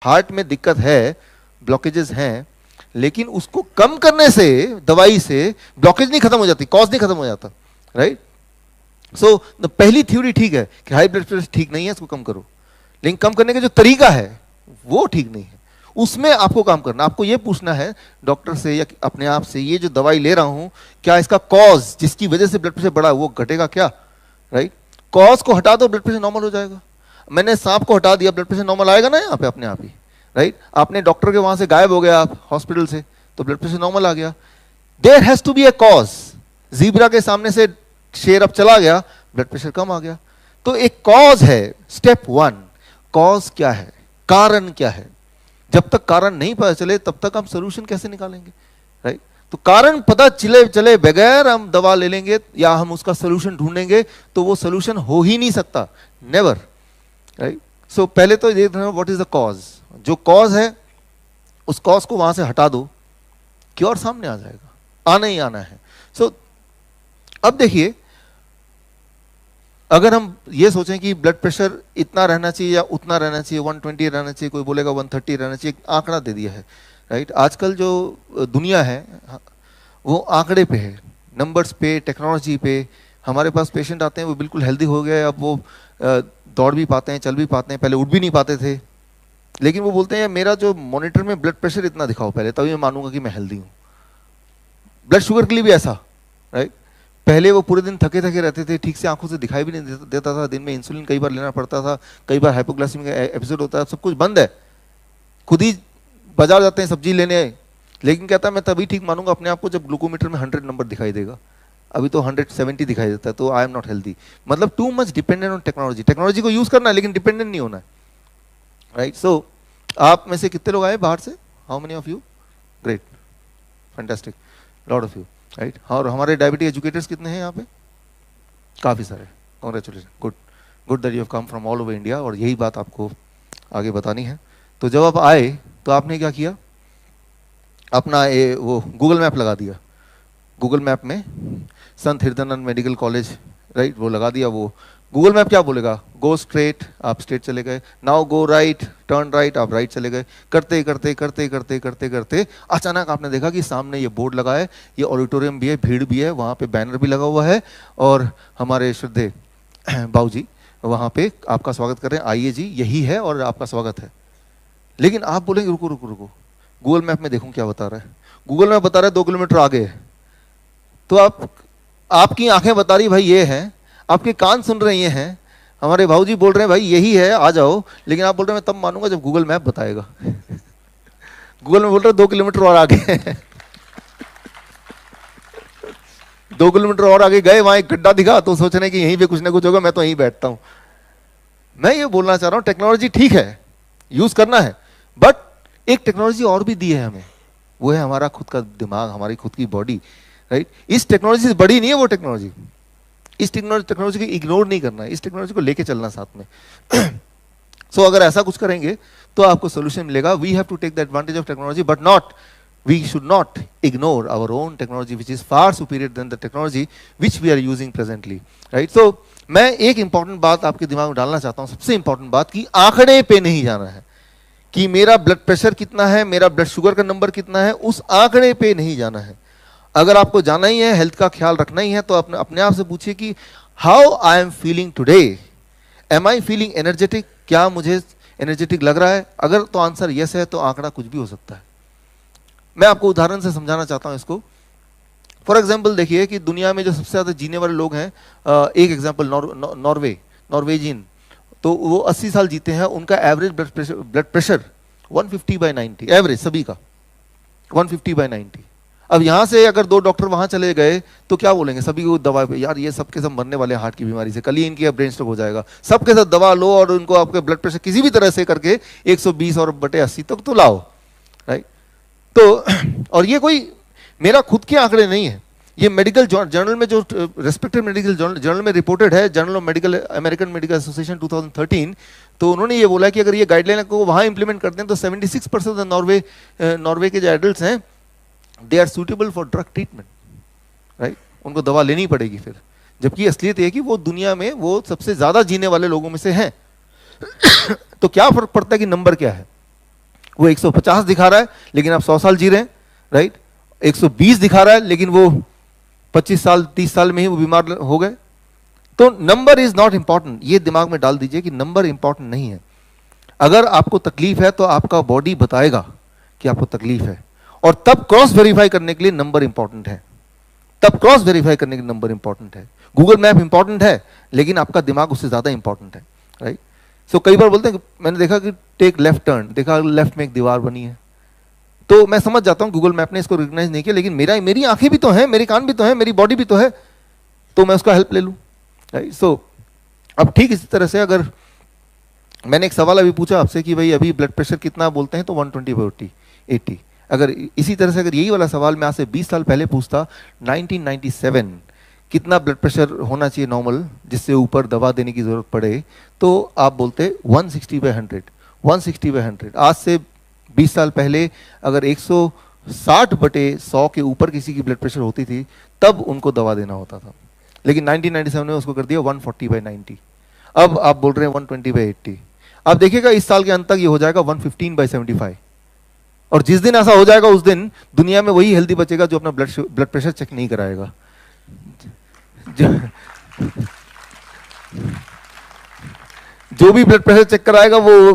Heart में दिक्कत है, ब्लॉकेजेस हैं, लेकिन उसको कम करने से, दवाई से ब्लॉकेज नहीं खत्म हो जाती, कॉज नहीं खत्म हो जाता, राइट। सो पहली थ्योरी ठीक है कि हाई ब्लड प्रेशर ठीक नहीं है, इसको कम करो, लेकिन कम करने का जो तरीका है वो ठीक नहीं है। उसमें आपको काम करना, आपको ये पूछना है डॉक्टर से या अपने आप से, ये जो दवाई ले रहा हूं क्या इसका कॉज जिसकी वजह से ब्लड प्रेशर बढ़ा वो घटेगा क्या, राइट। कॉज को हटा दो, ब्लड प्रेशर नॉर्मल हो जाएगा। मैंने सांप को हटा दिया, ब्लड प्रेशर नॉर्मल आएगा ना यहाँ पे अपने आप ही, राइट। आपने डॉक्टर के वहां से गायब हो गया, आप हॉस्पिटल से, तो ब्लड प्रेशर नॉर्मल आ गया। There has to be a cause. Zebra के सामने से शेर अब चला गया, ब्लड प्रेशर कम आ गया। तो एक कॉज है, स्टेप वन। कॉज क्या है, कारण क्या है। जब तक कारण नहीं पता चले तब तक हम सोल्यूशन कैसे निकालेंगे, राइट। तो कारण पता चले बगैर हम दवा ले लेंगे या हम उसका सोल्यूशन ढूंढेंगे तो वो सोल्यूशन हो ही नहीं सकता, नेवर, राइट। सो पहले तो ये देखना व्हाट इज द कॉज। जो कॉज है उस कॉज को वहां से हटा दो, क्योर सामने आ जाएगा, आना ही आना है। सो अब देखिए, अगर हम ये सोचें कि ब्लड प्रेशर इतना रहना चाहिए या उतना रहना चाहिए, 120 रहना चाहिए, कोई बोलेगा 130 रहना चाहिए, आंकड़ा दे दिया है, राइट। आजकल जो दुनिया है वो आंकड़े पे है, नंबर्स पे, टेक्नोलॉजी पे। हमारे पास पेशेंट आते हैं वो बिल्कुल हेल्दी हो गए, अब वो दौड़ भी पाते हैं, चल भी पाते हैं, पहले उठ भी नहीं पाते थे, लेकिन वो बोलते हैं मेरा जो मॉनिटर में ब्लड प्रेशर इतना दिखाओ पहले, तभी मैं मानूंगा कि मैं हेल्दी हूँ। ब्लड शुगर के लिए भी ऐसा, राइट। पहले वो पूरे दिन थके थके रहते थे, ठीक से आंखों से दिखाई भी नहीं देता था, दिन में इंसुलिन कई बार लेना पड़ता था, कई बार हाइपोग्लाइसेमिक का एपिसोड होता है, सब कुछ बंद है, खुद ही बाजार जाते हैं सब्जी लेने, लेकिन कहता है मैं तभी ठीक मानूंगा अपने आप को जब ग्लूकोमीटर में 100 नंबर दिखाई देगा, अभी तो 170 दिखाई देता है, तो आई एम नॉट हेल्दी। मतलब too much dependent on technology. Technology को यूज करना है लेकिन डिपेंडेंट नहीं होना है, राइट। सो आप में से कितने लोग आए बाहर से, how many of you, great, fantastic, lot of you, right. और हमारे डायबिटीज एजुकेटर्स कितने हैं यहाँ पे, काफ़ी सारे, congratulation, good good that you have come from all over India, और यही बात आपको आगे बतानी है। तो जब आप आए तो आपने क्या किया, अपना ये वो गूगल मैप लगा दिया, गूगल मैप में संत हृदयानंद मेडिकल कॉलेज, राइट, वो लगा दिया। वो गूगल मैप क्या बोलेगा, गो स्ट्रेट, आप स्ट्रेट चले गए, now go right, turn right, आप राइट चले गए। करते करते करते करते करते करते अचानक आपने देखा कि सामने ये बोर्ड लगा है, ये ऑडिटोरियम भी है, भीड़ भी है, वहाँ पे बैनर भी लगा हुआ है, और हमारे श्रद्धेय बाबू जी वहाँ पे आपका स्वागत कर रहे हैं, आइए जी, यही है और आपका स्वागत है। लेकिन आप बोलेंगे रुको रुको रुको, गूगल मैप में देखूं क्या बता रहा है। गूगल मैप बता रहा है 2 किलोमीटर आगे है, तो आपकी आंखें बता रही भाई ये है, आपके कान सुन रहे ये हैं, हमारे भाऊजी बोल रहे हैं भाई यही है, आ जाओ, लेकिन आप बोल रहे हैं मैं तब मानूंगा जब गूगल मैप बताएगा। गूगल में बोल रहे 2 किलोमीटर और आगे है। 2 किलोमीटर और आगे गए, वहां एक गड्ढा दिखा तो सोच रहे कि यहीं पे कुछ ना कुछ होगा, मैं तो यहीं बैठता हूं। मैं ये बोलना चाह रहा हूं टेक्नोलॉजी ठीक है, यूज करना है, बट एक टेक्नोलॉजी और भी दी है हमें, वो है हमारा खुद का दिमाग, हमारी खुद की बॉडी, राइट। इस टेक्नोलॉजी से बड़ी नहीं है वो टेक्नोलॉजी, इस टेक्नोलॉजी को इग्नोर नहीं करना है, इस टेक्नोलॉजी को लेके चलना साथ में। सो अगर ऐसा कुछ करेंगे तो आपको सोल्यूशन मिलेगा। We have to take the advantage of technology, but not, we should not ignore our own technology which is far superior than the technology which we are using presently, right. So मैं एक important बात आपके दिमाग में डालना चाहता हूं, सबसे इंपॉर्टेंट बात, कि आंकड़े पे नहीं जाना है कि मेरा ब्लड प्रेशर कितना है, मेरा ब्लड शुगर का नंबर कितना है, उस आंकड़े पे नहीं जाना है। अगर आपको जाना ही है, हेल्थ का ख्याल रखना ही है, तो अपने आप से पूछिए कि how I am feeling today, am I feeling energetic, क्या मुझे एनर्जेटिक लग रहा है। अगर तो आंसर यस है तो आंकड़ा कुछ भी हो सकता है। मैं आपको उदाहरण से समझाना चाहता हूं इसको। फॉर एग्जाम्पल देखिए कि दुनिया में जो सबसे ज्यादा जीने वाले लोग हैं, एक एग्जाम्पल नॉर्वेजियन, तो वो 80 साल जीते हैं, उनका एवरेज ब्लड प्रेशर 150/90, एवरेज सभी का 150/90। अब यहां से अगर 2 डॉक्टर वहां चले गए तो क्या बोलेंगे, सभी को दवा पे, यार ये सबके सब मरने वाले हार्ट की बीमारी से, कल ही इनकी ब्रेन स्ट्रोक हो जाएगा, सबके साथ दवा लो और उनको आपके ब्लड प्रेशर किसी भी तरह से करके 120 और बटे 80 तक तो लाओ, राइट। तो और ये कोई मेरा खुद के आंकड़े नहीं है, ये मेडिकल जर्नल में, जो रेस्पेक्टेड मेडिकल जर्नल में रिपोर्टेड है, journal of medical, American medical association 2013, तो उन्होंने ये बोला कि अगर ये गाइडलाइन को वहां इंप्लीमेंट करते हैं तो 76% नॉर्वे के जो एडल्ट्स हैं, they are suitable for drug treatment, right, उनको दवा लेनी पड़ेगी फिर, जबकि असलियत ये है कि वो दुनिया में वो सबसे ज्यादा जीने वाले लोगों में से हैं। तो क्या फर्क पड़ता है कि नंबर क्या है, वो 150 दिखा रहा है लेकिन आप 100 साल जी रहे हैं, राइट। 120 दिखा रहा है लेकिन वो 25 साल 30 साल में ही वो बीमार हो गए। तो नंबर इज नॉट इंपॉर्टेंट, ये दिमाग में डाल दीजिए कि नंबर इंपॉर्टेंट नहीं है। अगर आपको तकलीफ है तो आपका बॉडी बताएगा कि आपको तकलीफ है, और तब क्रॉस वेरीफाई करने के लिए नंबर इंपॉर्टेंट है, तब क्रॉस वेरीफाई करने के लिए नंबर इंपॉर्टेंट है। गूगल मैप इंपॉर्टेंट है लेकिन आपका दिमाग उससे ज्यादा इंपॉर्टेंट है, राइट। सो कई बार बोलते हैं, मैंने देखा कि टेक लेफ्ट टर्न, देखा लेफ्ट में एक दीवार बनी है, तो मैं समझ जाता हूं गूगल मैप ने इसको रिकॉग्नाइज नहीं किया, लेकिन मेरी आंखें भी तो हैं, मेरे कान भी तो हैं, मेरी बॉडी भी तो है, तो मैं उसका हेल्प ले लूं, राइट। सो अब ठीक इसी तरह से अगर मैंने एक सवाल अभी पूछा आपसे कि भाई अभी ब्लड प्रेशर कितना बोलते हैं, तो 120/80, अगर इसी तरह से अगर यही वाला सवाल मैं आज से 20 साल पहले पूछता, 1997 कितना ब्लड प्रेशर होना चाहिए नॉर्मल जिससे ऊपर दवा देने की जरूरत पड़े, तो आप बोलते 160/100, 160/100। आज से 20 साल पहले अगर 160/100 के ऊपर किसी की ब्लड प्रेशर होती थी तब उनको दवा देना होता था, लेकिन 1997 में उसको कर दिया 140/90। अब आप बोल रहे हैं 120/80। अब देखिएगा इस साल के अंत तक ये हो जाएगा 115/75, और जिस दिन ऐसा हो जाएगा उस दिन दुनिया में वही हेल्दी बचेगा जो अपना ब्लड प्रेशर चेक नहीं कराएगा। जो भी ब्लड प्रेशर चेक कराएगा वो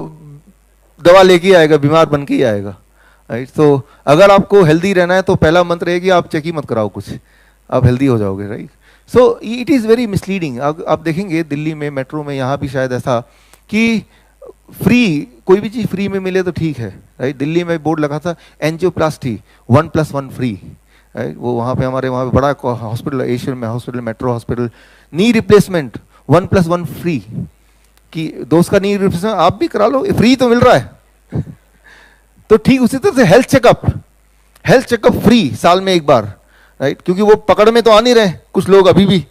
दवा लेके आएगा, बीमार बन के ही आएगा, राइट। तो अगर आपको हेल्दी रहना है तो पहला मंत्र है कि आप चेक ही मत कराओ कुछ, आप हेल्दी हो जाओगे, right. So it is very misleading. आप देखेंगे दिल्ली में मेट्रो में, यहाँ भी शायद ऐसा कि फ्री, कोई भी चीज़ फ्री में मिले तो ठीक है, राइट। दिल्ली में बोर्ड लगा था एंजियोप्लास्टी 1+1 फ्री, राइट। वो वहाँ पे हमारे वहाँ पे बड़ा हॉस्पिटल, एशियन में hospital, metro hospital, knee replacement 1+1 free, कि दोस्त का नी रिप्लेसमेंट आप भी करा लो, फ्री तो मिल रहा है। तो ठीक उसी तरह से हेल्थ चेकअप फ्री साल में एक बार, राइट, क्योंकि वो पकड़ में तो आ नहीं रहे कुछ लोग अभी भी,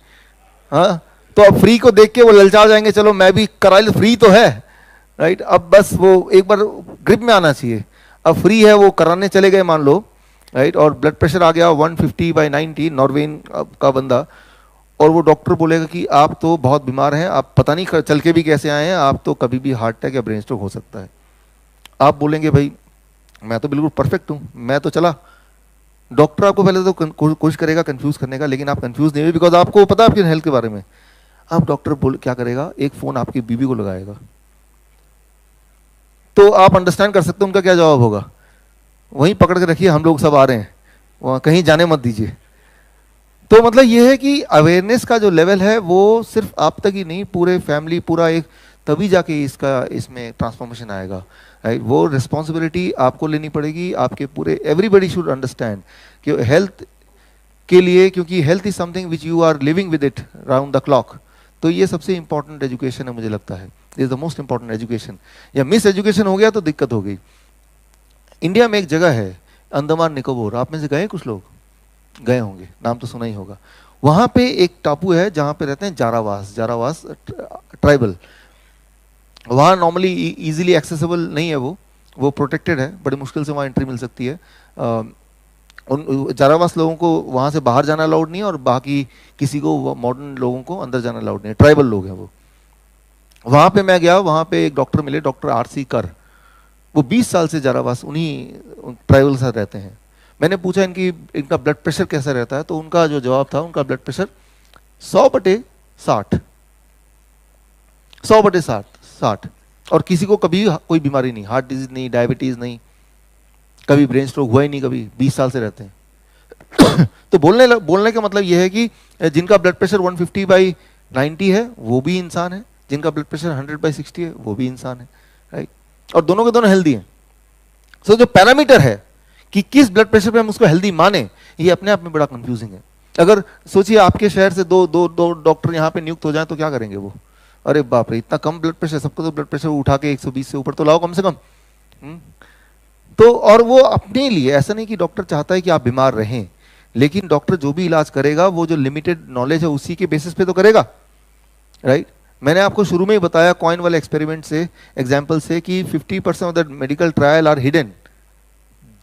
हाँ, तो अब फ्री को देख के वो ललचा जाएंगे, चलो मैं भी करा लो, फ्री तो है, राइट। अब बस वो एक बार ग्रिप में आना चाहिए, अब फ्री है वो कराने चले गए मान लो, राइट, और ब्लड प्रेशर आ गया 150/90, नॉर्वेन का बंदा, और वो डॉक्टर बोलेगा कि आप तो बहुत बीमार हैं, आप पता नहीं चल के भी कैसे आए हैं, आप तो कभी भी हार्ट अटैक या ब्रेन स्ट्रोक हो सकता है। आप बोलेंगे भाई मैं तो बिल्कुल परफेक्ट हूँ, मैं तो चला। डॉक्टर आपको पहले तो कोशिश करेगा कंफ्यूज करने का, लेकिन आप कंफ्यूज नहीं हुए बिकॉज आपको पता है आपकी हेल्थ के बारे में। अब डॉक्टर क्या करेगा, एक फोन आपकी बीबी को लगाएगा, तो आप अंडरस्टैंड कर सकते हो उनका क्या जवाब होगा, वहीं पकड़ के रखिए, हम लोग सब आ रहे हैं, वहाँ कहीं जाने मत दीजिए। तो मतलब ये है कि अवेयरनेस का जो लेवल है वो सिर्फ आप तक ही नहीं, पूरे फैमिली, पूरा एक, तभी जाके इसमें ट्रांसफॉर्मेशन आएगा, राइट। वो रिस्पॉन्सिबिलिटी आपको लेनी पड़ेगी, आपके पूरे, एवरीबडी शुड अंडरस्टैंड कि हेल्थ के लिए, क्योंकि health is something which you are living with it round the clock. तो ये सबसे इंपॉर्टेंट एजुकेशन है मुझे लगता है, is the most important education. या मिस एजुकेशन हो गया तो दिक्कत हो गई। इंडिया में एक जगह है अंडमान निकोबार, आप में से गए, कुछ लोग गए होंगे, नाम तो सुना ही होगा। वहां पे एक टापू है जहां पे रहते हैं जारावास ट्राइबल। वहां नॉर्मली इजीली एक्सेसिबल नहीं है, वो प्रोटेक्टेड है, बड़ी मुश्किल से वहां एंट्री मिल सकती है। उन जारावास लोगों को वहां से बाहर जाना अलाउड नहीं है, और बाकी किसी को, मॉडर्न लोगों को अंदर जाना अलाउड नहीं है, ट्राइबल लोग हैं वो। वहां पे मैं गया, वहां पे एक डॉक्टर मिले, डॉक्टर RC कर, वो 20 साल से जारावास उन्हीं ट्राइबल साथ रहते हैं। मैंने पूछा इनका ब्लड प्रेशर कैसा रहता है, तो उनका जो जवाब था, उनका ब्लड प्रेशर 100/60, 100/60, और किसी को कभी कोई बीमारी नहीं, हार्ट डिजीज नहीं, डायबिटीज नहीं, कभी ब्रेन स्ट्रोक हुआ ही नहीं, कभी 20 साल से रहते हैं। तो बोलने का मतलब यह है कि जिनका ब्लड प्रेशर 150/90 है वो भी इंसान है, जिनका ब्लड प्रेशर 100/60 है वो भी इंसान है, राइट। और दोनों के दोनों हेल्दी हैं। सो जो पैरामीटर है कि किस ब्लड प्रेशर पे हम उसको हेल्दी माने, ये अपने आप में बड़ा कंफ्यूजिंग है। अगर सोचिए आपके शहर से दो डॉक्टर यहाँ पे नियुक्त हो जाएं तो क्या करेंगे वो, अरे बाप रे इतना कम ब्लड प्रेशर, सबको तो ब्लड प्रेशर उठा के 120 से ऊपर तो लाओ कम से कम। तो और वो अपने लिए, ऐसा नहीं कि डॉक्टर चाहता है कि आप बीमार रहें, लेकिन डॉक्टर जो भी इलाज करेगा वो जो लिमिटेड नॉलेज है उसी के बेसिस पे तो करेगा, राइट। मैंने आपको शुरू में ही बताया कॉइन वाले एक्सपेरिमेंट से, एग्जाम्पल से, कि 50% of the medical trial are hidden,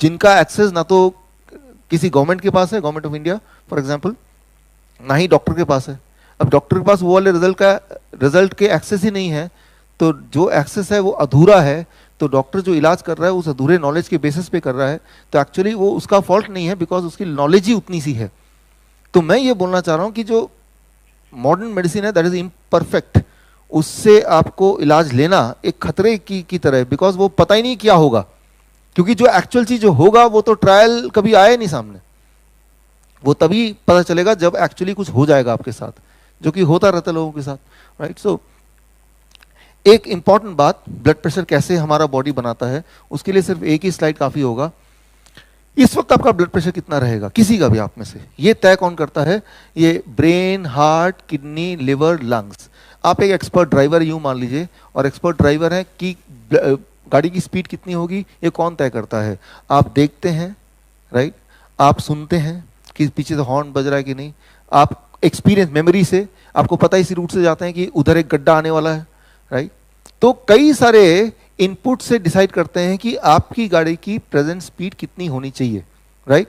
जिनका एक्सेस ना तो किसी गवर्नमेंट के पास है, government of India for example, ना ही डॉक्टर के पास है। अब डॉक्टर के पास वो वाले रिजल्ट के एक्सेस ही नहीं है, तो जो एक्सेस है वो अधूरा है, तो डॉक्टर जो इलाज कर रहा है उस अधूरे नॉलेज के बेसिस पे कर रहा है, तो एक्चुअली वो उसका फॉल्ट नहीं है, बिकॉज उसकी नॉलेज ही उतनी सी है। तो मैं ये बोलना चाह रहा हूँ कि जो मॉडर्न मेडिसिन है दैट इज इम्परफेक्ट, उससे आपको इलाज लेना एक खतरे की तरह है, बिकॉज वो पता ही नहीं क्या होगा, क्योंकि जो एक्चुअल चीज जो होगा वो तो ट्रायल कभी आया नहीं सामने, वो तभी पता चलेगा जब एक्चुअली कुछ हो जाएगा आपके साथ, जो कि होता रहता है लोगों के साथ, राइट। सो एक इंपॉर्टेंट बात, ब्लड प्रेशर कैसे हमारा बॉडी बनाता है, उसके लिए सिर्फ एक ही स्लाइड काफी होगा। इस वक्त आपका ब्लड प्रेशर कितना रहेगा किसी का भी आप में से, ये तय कौन करता है? ये brain, heart, kidney, liver, lungs. आप एक एक्सपर्ट ड्राइवर यूं मान लीजिए, और एक्सपर्ट ड्राइवर है कि गाड़ी की स्पीड कितनी होगी ये कौन तय करता है? आप देखते हैं, राइट, आप सुनते हैं कि पीछे से हॉर्न बज रहा है कि नहीं, आप एक्सपीरियंस मेमोरी से आपको पता है इसी रूट से जाते हैं कि उधर एक गड्ढा आने वाला है, राइट। तो कई सारे इनपुट से डिसाइड करते हैं कि आपकी गाड़ी की प्रेजेंट स्पीड कितनी होनी चाहिए, राइट।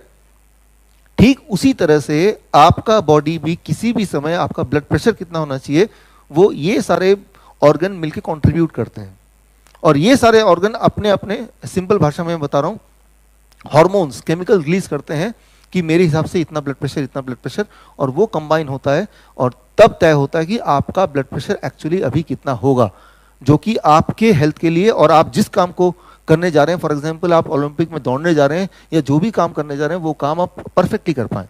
ठीक उसी तरह से आपका बॉडी भी किसी भी समय आपका ब्लड प्रेशर कितना होना चाहिए, वो ये सारे ऑर्गन मिलकर कंट्रीब्यूट करते हैं। और ये सारे ऑर्गन अपने अपने, सिंपल भाषा में बता रहा हूं, हार्मोन्स, केमिकल रिलीज करते हैं कि मेरे हिसाब से इतना ब्लड प्रेशर, इतना ब्लड प्रेशर, और वो कंबाइन होता है और तब तय होता है कि आपका ब्लड प्रेशर एक्चुअली अभी कितना होगा, जो कि आपके हेल्थ के लिए और आप जिस काम को करने जा रहे हैं, फॉर एग्जांपल आप ओलंपिक में दौड़ने जा रहे हैं या जो भी काम करने जा रहे हैं वो काम आप परफेक्टली कर पाए।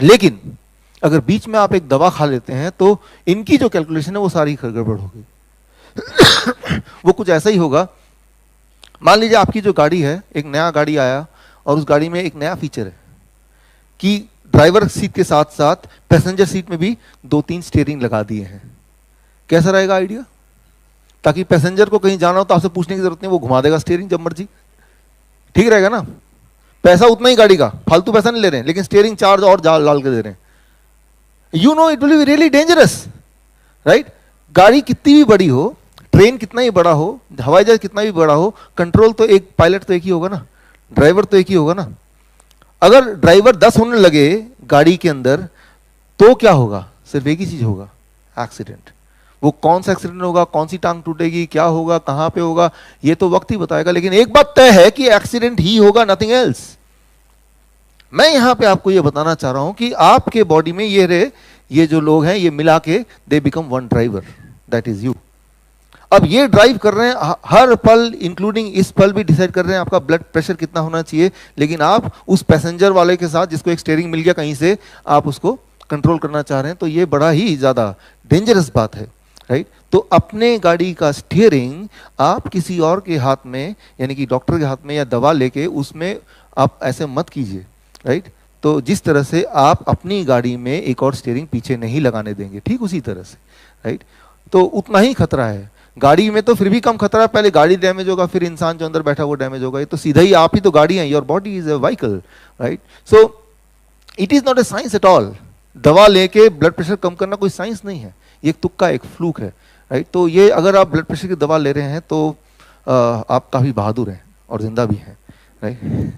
लेकिन अगर बीच में आप एक दवा खा लेते हैं तो इनकी जो कैलकुलेशन है वो सारी गड़बड़ हो गई। वो कुछ ऐसा ही होगा, मान लीजिए आपकी जो गाड़ी है, एक नया गाड़ी आया और उस गाड़ी में एक नया फीचर है कि ड्राइवर सीट के साथ साथ पैसेंजर सीट में भी 2-3 स्टीयरिंग लगा दिए हैं। कैसा रहेगा आइडिया? ताकि पैसेंजर को कहीं जाना हो तो आपसे पूछने की जरूरत नहीं, वो घुमा देगा स्टीयरिंग जब मर्जी, ठीक रहेगा ना? पैसा उतना ही गाड़ी का, फालतू पैसा नहीं ले रहे हैं, लेकिन स्टीयरिंग चार्ज और लाल के दे रहे हैं। You know it will be really dangerous, right. गाड़ी कितनी भी बड़ी हो, ट्रेन कितना ही बड़ा हो, हवाई जहाज कितना भी बड़ा हो, कंट्रोल तो एक, पायलट तो एक ही होगा ना, ड्राइवर तो एक ही होगा ना। अगर ड्राइवर 10 होने लगे गाड़ी के अंदर तो क्या होगा? सिर्फ एक ही चीज होगा, एक्सीडेंट। वो कौन सा एक्सीडेंट होगा, कौन सी टांग टूटेगी, क्या होगा, कहां पे होगा, ये तो वक्त ही बताएगा। लेकिन एक बात तय है कि एक्सीडेंट ही होगा, नथिंग एल्स। मैं यहां पे आपको ये बताना चाह रहा हूं कि आपके बॉडी में ये जो लोग हैं, ये मिला के they become one driver, that is you. अब ये ड्राइव कर रहे हैं हर पल, इंक्लूडिंग इस पल भी डिसाइड कर रहे हैं आपका ब्लड प्रेशर कितना होना चाहिए। लेकिन आप उस पैसेंजर वाले के साथ, जिसको एक स्टीयरिंग मिल गया कहीं से, आप उसको कंट्रोल करना चाह रहे हैं, तो ये बड़ा ही ज्यादा डेंजरस बात है, राइट। तो अपने गाड़ी का स्टीयरिंग आप किसी और के हाथ में, यानी कि डॉक्टर के हाथ में या दवा लेके, उसमें आप ऐसे मत कीजिए, राइट। तो जिस तरह से आप अपनी गाड़ी में एक और स्टीयरिंग पीछे नहीं लगाने देंगे, ठीक उसी तरह से, राइट। तो उतना ही खतरा है गाड़ी में, तो फिर भी कम खतरा है। पहले गाड़ी डैमेज होगा, फिर इंसान जो अंदर बैठा वो डैमेज होगा। ये तो सीधा ही आप ही तो गाड़ी है, your body is a vehicle, right. So it is not a science at all. दवा लेके ब्लड प्रेशर कम करना कोई साइंस नहीं है, ये एक तुक्का, एक फ्लूक है, राइट। तो ये अगर आप ब्लड प्रेशर की दवा ले रहे हैं तो आप काफी बहादुर हैं और जिंदा भी हैं, राइट।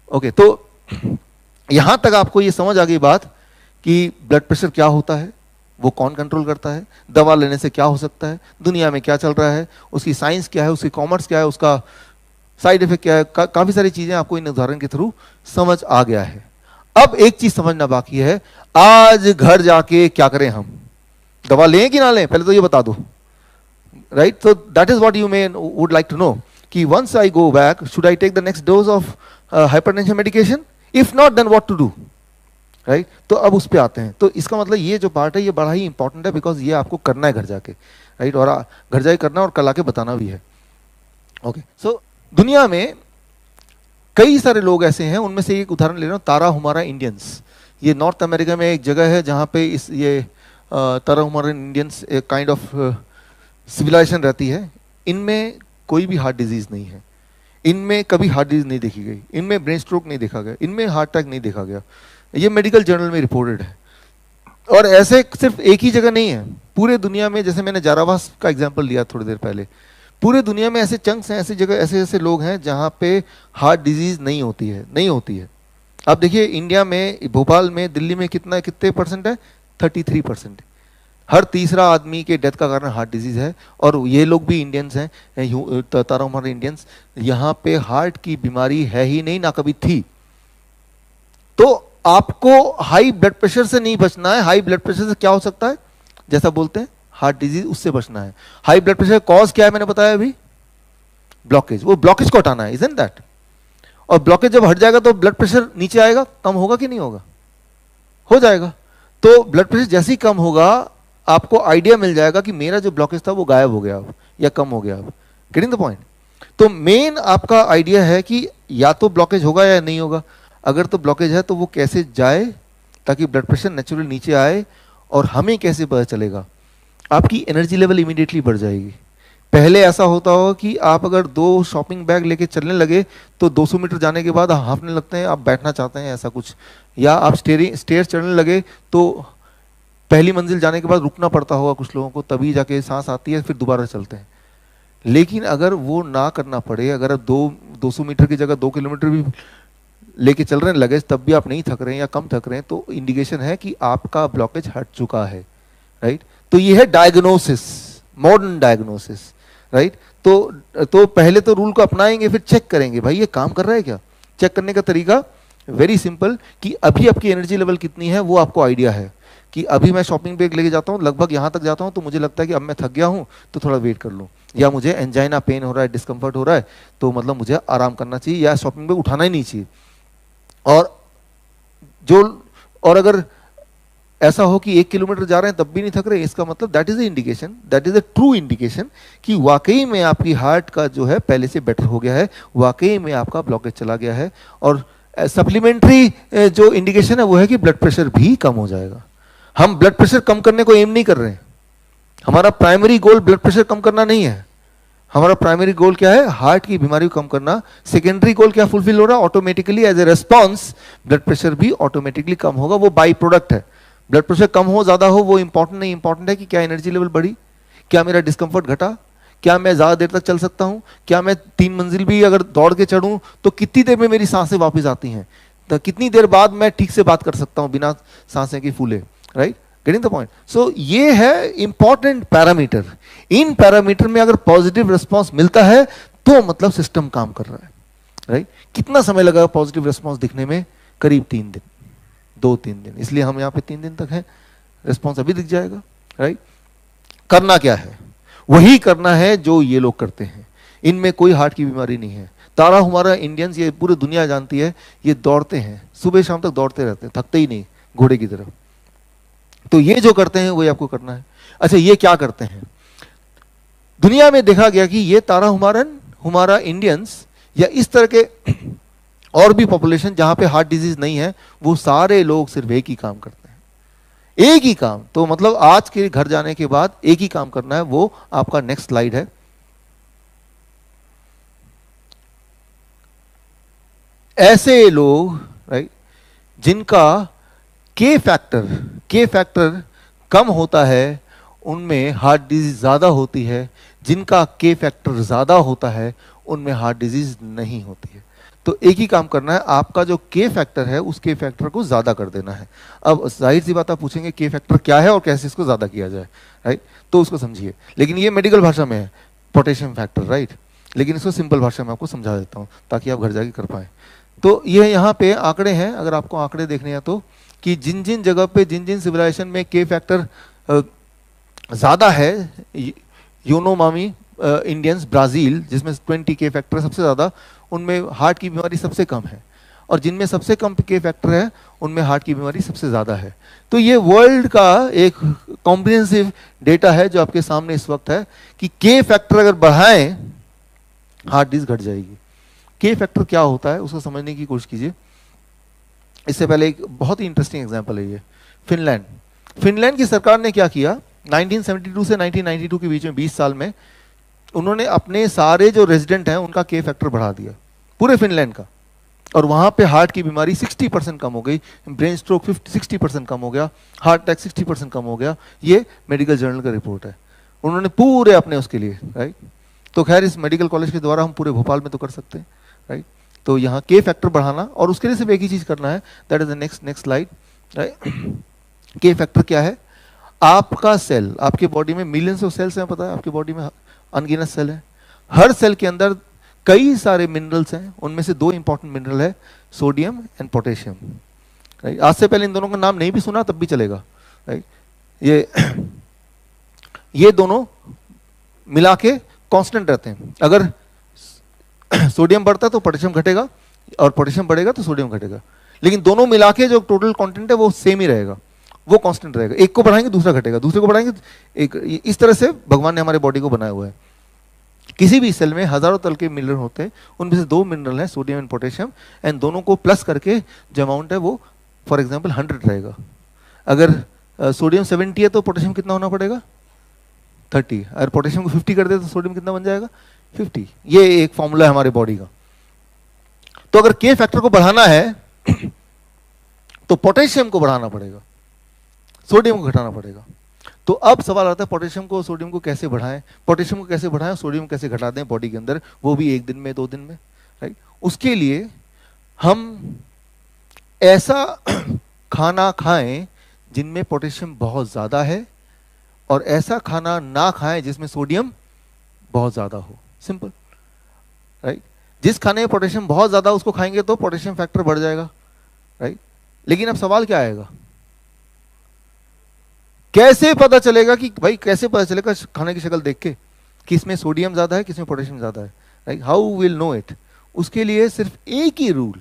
ओके, तो यहां तक आपको ये समझ आ गई बात कि ब्लड प्रेशर क्या होता है, वो कौन कंट्रोल करता है, दवा लेने से क्या हो सकता है, दुनिया में क्या चल रहा है, उसकी साइंस क्या है, उसकी कॉमर्स क्या है, उसका साइड इफेक्ट क्या है, काफी सारी चीजें आपको इन उदाहरण के थ्रू समझ आ गया है। अब एक चीज समझना बाकी है, आज घर जाके क्या करें हम? दवा लें कि ना लें, पहले तो ये बता दो, right. So that is what you may would like to know कि once I go back, should I take the next dose of hypertension medication? If not, then what to do, right. तो अब उस पे आते हैं। तो इसका मतलब ये जो पार्ट है ये बड़ा ही इंपॉर्टेंट है, बिकॉज ये आपको करना है घर जाके, राइट। और घर जाके करना और कल आके बताना भी है। ओके, सो दुनिया में कई सारे लोग ऐसे हैं, उनमें से एक उदाहरण ले रहा हूं, ताराहुमारा इंडियंस। ये नॉर्थ अमेरिका में एक जगह है जहां पे ये ताराहुमारा इंडियंस एक काइंड ऑफ सिविलाइजेशन रहती है। इनमें कोई भी हार्ट डिजीज नहीं है, इनमें कभी हार्ट डिजीज नहीं देखी गई, इनमें ब्रेन स्ट्रोक नहीं देखा गया, इनमें हार्ट अटैक नहीं देखा गया। ये मेडिकल जर्नल में रिपोर्टेड है। और ऐसे सिर्फ एक ही जगह नहीं है, पूरे दुनिया में, जैसे मैंने जारावास का एग्जांपल लिया थोड़ी देर पहले, पूरे दुनिया में ऐसे चंक्स हैं, ऐसी जगह, ऐसे ऐसे लोग हैं जहां पे हार्ट डिजीज नहीं होती है। आप देखिए इंडिया में, भोपाल में, दिल्ली में कितने परसेंट है? 33%। हर तीसरा आदमी के डेथ का कारण हार्ट डिजीज है। और ये लोग भी इंडियंस हैं, तारा हमारे इंडियंस, यहाँ पे हार्ट की बीमारी है ही नहीं, ना कभी थी। तो आपको हाई ब्लड प्रेशर से नहीं बचना है। हाई ब्लड प्रेशर से क्या हो सकता है, जैसा बोलते हैं हार्ट डिजीज, उससे बचना है। हाई ब्लड प्रेशर कॉज क्या है, मैंने बताया अभी, ब्लॉकेज। वो ब्लॉकेज को हटाना है, इजंट दैट? और ब्लॉकेज जब हट जाएगा तो ब्लड प्रेशर नीचे आएगा, कम होगा कि नहीं होगा? हो जाएगा। तो ब्लड प्रेशर जैसे ही कम होगा, आपको आइडिया मिल जाएगा कि मेरा जो ब्लॉकेज था वो गायब हो गया अब, या कम हो गया अब। Getting the point? तो मेन आपका आइडिया है कि या तो ब्लॉकेज होगा या नहीं होगा। अगर तो ब्लॉकेज है तो वो कैसे जाए ताकि ब्लड प्रेशर नेचुरली नीचे आए, और हमें कैसे पता चलेगा? आपकी एनर्जी लेवल इमीडिएटली बढ़ जाएगी। पहले ऐसा होता होगा कि आप अगर 2 शॉपिंग बैग लेके चलने लगे तो 200 मीटर जाने के बाद हांफने लगते हैं, आप बैठना चाहते हैं, ऐसा कुछ। या आप स्टेयर चढ़ने लगे तो पहली मंजिल जाने के बाद रुकना पड़ता होगा कुछ लोगों को, तभी जाके सांस आती है, फिर दोबारा चलते हैं। लेकिन अगर वो ना करना पड़े, अगर आप 200 मीटर की जगह 2 किलोमीटर भी लेके चल रहे हैं लगेज, तब भी आप नहीं थक रहे हैं या कम थक रहे हैं, तो इंडिकेशन है कि आपका ब्लॉकेज हट चुका है, राइट? तो ये है डायग्नोसिस, मॉडर्न डायग्नोसिस, राइट? तो पहले तो रूल को अपनाएंगे, फिर चेक करेंगे भाई ये काम कर रहा है क्या। चेक करने का तरीका वेरी सिंपल, कि अभी आपकी एनर्जी लेवल कितनी है वो आपको आइडिया है। कि अभी मैं शॉपिंग बैग लेके जाता हूँ, लगभग यहाँ तक जाता हूँ तो मुझे लगता है कि अब मैं थक गया हूँ तो थोड़ा वेट कर लूँ, या मुझे एंजाइना पेन हो रहा है, डिस्कम्फर्ट हो रहा है, तो मतलब मुझे आराम करना चाहिए, या शॉपिंग बैग उठाना ही नहीं चाहिए। और अगर ऐसा हो कि 1 किलोमीटर जा रहे हैं तब भी नहीं थक रहे, इसका मतलब that is the indication, that is the true indication कि वाकई में आपकी हार्ट का जो है पहले से बेटर हो गया है, वाकई में आपका ब्लॉकेज चला गया है। और सप्लीमेंट्री जो इंडिकेशन है वो है कि ब्लड प्रेशर भी कम हो जाएगा। हम ब्लड प्रेशर कम करने को एम नहीं कर रहे हैं, हमारा प्राइमरी गोल ब्लड प्रेशर कम करना नहीं है। हमारा प्राइमरी गोल क्या है, हार्ट की बीमारी को कम करना। सेकेंडरी गोल क्या फुलफिल हो रहा है, automatically as a response blood pressure भी ऑटोमेटिकली कम होगा, वो बाई प्रोडक्ट है। ब्लड प्रेशर कम हो ज्यादा हो वो इंपॉर्टेंट नहीं, इंपॉर्टेंट है कि क्या एनर्जी लेवल बढ़ी, क्या मेरा डिस्कंफर्ट घटा, क्या मैं ज्यादा देर तक चल सकता हूं, क्या मैं 3 मंजिल भी अगर दौड़ के चढ़ूं तो कितनी देर में मेरी सांसें वापस आती हैं, तो कितनी देर बाद मैं ठीक से बात कर सकता हूं बिना सांसें की फूले, right? Getting the point? So ये है इंपॉर्टेंट पैरामीटर। इन पैरामीटर में अगर पॉजिटिव रिस्पॉन्स मिलता है तो मतलब सिस्टम काम कर रहा है, राइट? कितना समय लगा पॉजिटिव रिस्पॉन्स दिखने में? करीब 3 दिन, 2-3 दिन, इसलिए हम यहाँ पे 3 दिन तक हैं, रिस्पॉन्स अभी दिख जाएगा, राइट? करना क्या है? वही करना है जो ये लोग करते हैं, इनमें कोई हार्ट की बीमारी नहीं है। तारा हमारा इंडियंस, ये पूरी दुनिया जानती है, ये दौड़ते हैं, सुबह शाम तक दौड़ते रहते हैं, थकते ही नहीं, घोड़े की तरह। तो ये जो करते हैं वही आपको करना है। अच्छा, ये क्या करते हैं? दुनिया में देखा गया कि ये तारा हमारा इंडियंस या इस तरह के और भी पॉपुलेशन जहां पे हार्ट डिजीज नहीं है, वो सारे लोग सिर्फ एक ही काम करते हैं, एक ही काम। तो मतलब आज के घर जाने के बाद एक ही काम करना है, वो आपका नेक्स्ट स्लाइड है। ऐसे लोग, राइट, जिनका के फैक्टर कम होता है उनमें हार्ट डिजीज ज्यादा होती है, जिनका के फैक्टर ज्यादा होता है उनमें हार्ट डिजीज नहीं होती है। तो एक ही काम करना है, आपका जो के फैक्टर है उस के फैक्टर को ज्यादा कर देना है। अब जाहिर सी बात आप पूछेंगे के फैक्टर क्या है और कैसे इसको ज्यादा किया जाए, राइट? तो उसको समझिए, लेकिन ये मेडिकल भाषा में है पोटेशियम फैक्टर, राइट? लेकिन इसको सिंपल भाषा में आपको समझा देता हूँ ताकि आप घर जाके कर पाए। तो ये यहाँ पे आंकड़े हैं, अगर आपको आंकड़े देखने हैं तो, कि जिन जिन जगह पे जिन जिन सिविलाइजेशन में के फैक्टर ज्यादा है, यूनोमामी इंडियंस ब्राजील जिसमें 20 के फैक्टर सबसे ज्यादा, उनमें हार्ट की बीमारी सबसे कम है, और जिनमें सबसे कम के फैक्टर है उनमें हार्ट की बीमारी सबसे ज्यादा है। तो ये वर्ल्ड का एक कॉम्प्रिहेंसिव डेटा है जो आपके सामने इस वक्त है कि के फैक्टर अगर बढ़ाएं हार्ट डिजीज घट जाएगी। के फैक्टर क्या होता है उसको समझने की कोशिश कीजिए। इससे पहले एक बहुत ही इंटरेस्टिंग एग्जांपल है ये, फिनलैंड की सरकार ने क्या किया, 1972 से 1992 के बीच में 20 साल में उन्होंने अपने सारे जो रेजिडेंट हैं उनका के फैक्टर बढ़ा दिया, पूरे फिनलैंड का, और वहां पे हार्ट की बीमारी 60% कम हो गई, ब्रेन स्ट्रोक 60% कम हो गया, हार्ट अटैक 60% कम हो गया। ये मेडिकल जर्नल का रिपोर्ट है, उन्होंने पूरे अपने उसके लिए, राइट? तो खैर इस मेडिकल कॉलेज के द्वारा हम पूरे भोपाल में तो कर सकते हैं, राइट? तो यहाँ के फैक्टर बढ़ाना, और उसके लिए सिर्फ एक ही चीज करना है, that is the next slide, right? के फैक्टर क्या है? आपका सेल, आपके बॉडी में मिलियंस ऑफ सेल्स हैं, पता है आपकी बॉडी में अनगिनत सेल है, हर सेल के अंदर कई सारे मिनरल्स हैं, उनमें से दो इंपॉर्टेंट मिनरल है सोडियम एंड पोटेशियम, राइट। आज से पहले इन दोनों का नाम नहीं भी सुना तब भी चलेगा, राइट। ये दोनों मिला के कांस्टेंट रहते हैं, अगर सोडियम बढ़ता है तो पोटेशियम घटेगा और पोटेशियम बढ़ेगा तो सोडियम घटेगा, लेकिन दोनों मिला के जो टोटल कंटेंट है वो सेम ही रहेगा, वो कांस्टेंट रहेगा। एक को बढ़ाएंगे दूसरा घटेगा, दूसरे को बढ़ाएंगे एक, इस तरह से भगवान ने हमारे बॉडी को बनाया हुआ है। किसी भी सेल में हजारों तरह के मिनरल होते हैं, उनमें से दो मिनरल हैं सोडियम एंड पोटेशियम, एंड दोनों को प्लस करके जो अमाउंट है वो फॉर एग्जांपल 100 रहेगा। अगर सोडियम 70 है तो पोटेशियम कितना होना पड़ेगा 30, अगर पोटेशियम को 50 कर दे तो सोडियम कितना बन जाएगा 50। ये एक फॉर्मूला है हमारे बॉडी का। तो अगर के फैक्टर को बढ़ाना है तो पोटेशियम को बढ़ाना पड़ेगा, सोडियम को घटाना पड़ेगा। तो अब सवाल आता है पोटेशियम को सोडियम को कैसे बढ़ाएं, पोटेशियम को कैसे बढ़ाएं, सोडियम कैसे घटा दें बॉडी के अंदर, वो भी एक दिन में 2 दिन में, राइट। उसके लिए हम ऐसा खाना खाएं जिनमें पोटेशियम बहुत ज्यादा है और ऐसा खाना ना खाएं जिसमें सोडियम बहुत ज्यादा हो, सिंपल, राइट। जिस खाने में पोटेशियम बहुत ज्यादा उसको खाएंगे तो पोटेशियम फैक्टर बढ़ जाएगा, राइट। लेकिन अब सवाल क्या आएगा, कैसे पता चलेगा कि भाई, कैसे पता चलेगा खाने की शक्ल देख के कि इसमें सोडियम ज्यादा है किसमें पोटेशियम ज्यादा है, right. How will know it? उसके लिए सिर्फ एक ही रूल,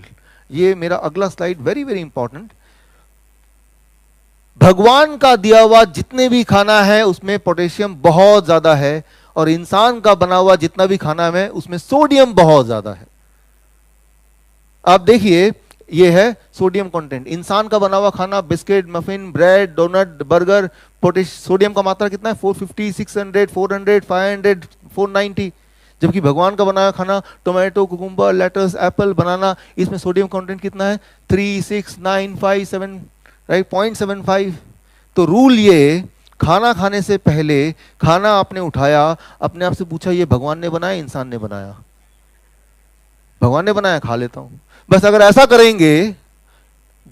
ये मेरा अगला स्लाइड वेरी वेरी इंपॉर्टेंट। भगवान का दिया हुआ जितने भी खाना है उसमें पोटेशियम बहुत ज्यादा है और इंसान का बना हुआ जितना भी खाना है उसमें सोडियम बहुत ज्यादा है। आप देखिए, ये है सोडियम कंटेंट। इंसान का बना हुआ खाना biscuit, muffin, bread, donut, burger, sodium का मात्रा कितना है 450, 600, 400, 500, 490। जबकि भगवान का बनाया खाना टोमेटो, कुकुम्बर, लेटस, एप्पल, बनाना, इसमें सोडियम कंटेंट कितना है 3, 6, 9, 5, 7, राइट, 0.75। तो रूल ये, खाना खाने से पहले खाना आपने उठाया, अपने आप से पूछा ये भगवान ने बनाया इंसान ने बनाया? भगवान ने बनाया, खा लेता हूं बस। अगर ऐसा करेंगे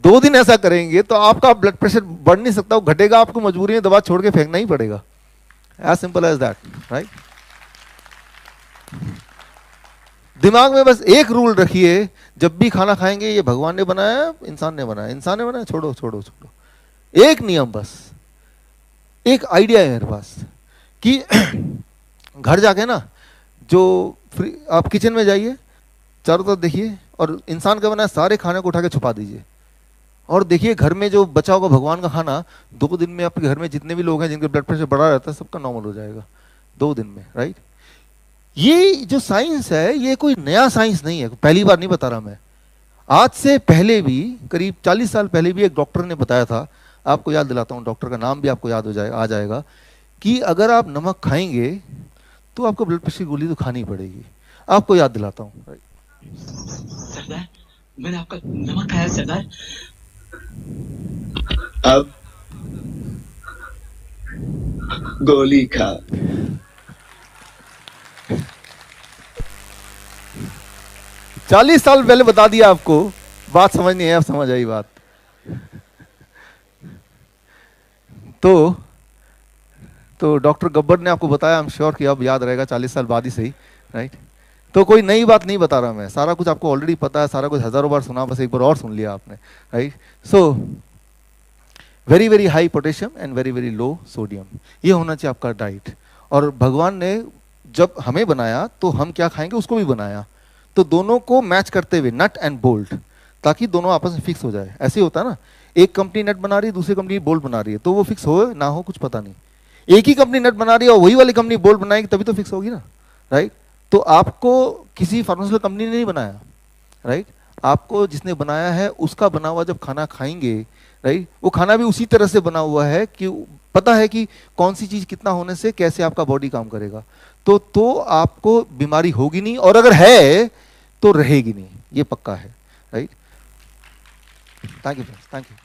2 दिन ऐसा करेंगे तो आपका ब्लड प्रेशर बढ़ नहीं सकता, वो घटेगा, आपको मजबूरी में दवा छोड़ के फेंकना ही पड़ेगा, as simple as that, right. दिमाग में बस एक रूल रखिए, जब भी खाना खाएंगे ये भगवान ने बनाया इंसान ने बनाया, इंसान ने बनाया, छोड़ो छोड़ो छोड़ो। एक नियम, बस एक आइडिया है मेरे पास कि घर जाके ना, जो आप किचन में जाइए, चारों तरफ देखिए और इंसान का बनाया सारे खाने को उठा के छुपा दीजिए और देखिए घर में जो बचा होगा भगवान का खाना, 2 दिन में आपके घर में जितने भी लोग हैं जिनके ब्लड प्रेशर बढ़ा रहता है सबका नॉर्मल हो जाएगा 2 दिन में, राइट। ये जो साइंस है ये कोई नया साइंस नहीं है, पहली बार नहीं बता रहा मैं। आज से पहले भी, करीब 40 साल पहले भी एक डॉक्टर ने बताया था, आपको याद दिलाता हूँ, डॉक्टर का नाम भी आपको याद हो जाएगा, आ जाएगा, कि अगर आप नमक खाएंगे तो आपको ब्लड प्रेशर की गोली तो खानी पड़ेगी। आपको याद दिलाता हूँ, राइट। सरदार, मैंने आपका नमक खाया सरदार। अब गोली खा। चालीस साल पहले बता दिया आपको, बात समझ नहीं है, अब समझ आई बात। तो डॉक्टर गब्बर ने आपको बताया, आई एम श्योर कि अब याद रहेगा 40 साल बाद ही सही, राइट। तो कोई नई बात नहीं बता रहा मैं, सारा कुछ आपको ऑलरेडी पता है, सारा कुछ हजारों बार सुना, बस एक बार और सुन लिया आपने, right. So very very high potassium and very very low sodium, ये होना चाहिए आपका डाइट। और भगवान ने जब हमें बनाया तो हम क्या खाएंगे उसको भी बनाया, तो दोनों को मैच करते हुए, नट एंड बोल्ट, ताकि दोनों आपस में फिक्स हो जाए। ऐसे ही होता है ना, एक कंपनी नट बना रही है, दूसरी कंपनी बोल्ट बना रही है, तो वो फिक्स हो ना हो कुछ पता नहीं। एक ही कंपनी नट बना रही है और वही वाली कंपनी बोल्ट बनाएगी तभी तो फिक्स होगी ना, राइट। तो आपको किसी फार्मास्यूटिकल कंपनी ने नहीं बनाया, राइट। आपको जिसने बनाया है उसका बना हुआ जब खाना खाएंगे, राइट, वो खाना भी उसी तरह से बना हुआ है कि पता है कि कौन सी चीज कितना होने से कैसे आपका बॉडी काम करेगा, तो आपको बीमारी होगी नहीं, और अगर है तो रहेगी नहीं, ये पक्का है, right. Thank you, thank you.